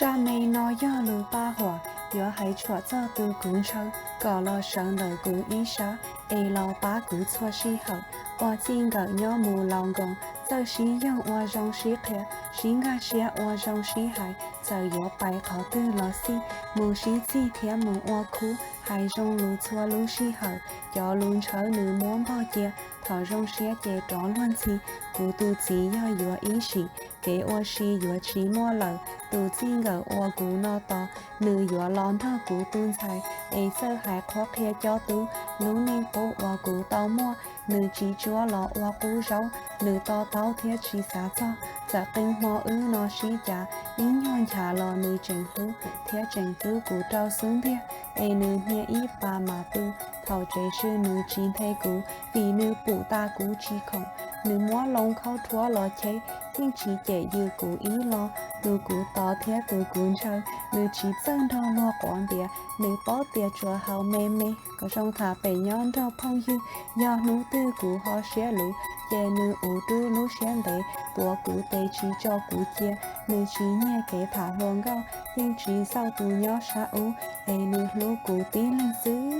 Sa mê nó do lù ba hỏa, do hay chua cho từ cũng sâu, có lo sợ đời cũng ý sợ, lo ba cũng chua xí hậu, và xin gạo nhỏ mù lòng gồng, giờ xí yong và rong xí khẽ, xí ngã xí và rong xí hại, giờ yếu bài khó từ lo xí, mù xí chi thế mù và khu, hay rong lù chua lù xí hậu, do luôn chờ nữ muốn bao chia, thọ rong xí chế tròn luôn chi, cụ tu chỉ do yếu ý xí, kế và xí yếu chỉ mua lợ, tu chính gạo và cụ nó to, nữ yếu lon thơ cụ tuôn xài, sơ hại khó khẽ cho tu, lũ nên bộ và cụ tao mua, nữ chỉ chúa lọ và cụ rau, nữ to tao thiết chỉ xá cho, giả kinh mò nó xí trả, ín nhon trả lọ nữ trình hữu, thiết trình hữu cụ trao xuống thiết, nữ nhẹ ý bà mà tu, thảo chế sư nữ chín thay cụ, vì nữ bụ ta cụ chỉ khổng, nữ mua lông khâu chúa lọ chế, nhưng chỉ chế dư cụ ý lo, nữ cụ to thiết từ cụ trao, nữ chỉ dân đo lo quảng bia, nữ bó bia chùa hào mê mê, có trong thả bể nhon đo phong hư, do nữ tư cụ họ xé lũ, chế nữ ủ tư lũ xén đế, tua cụ tê chỉ cho cụ chia, nữ chỉ nhẹ kế thả hồn gao, nhưng chỉ sau tù nhỏ xa ú, nữ lũ cụ tí lên xứ.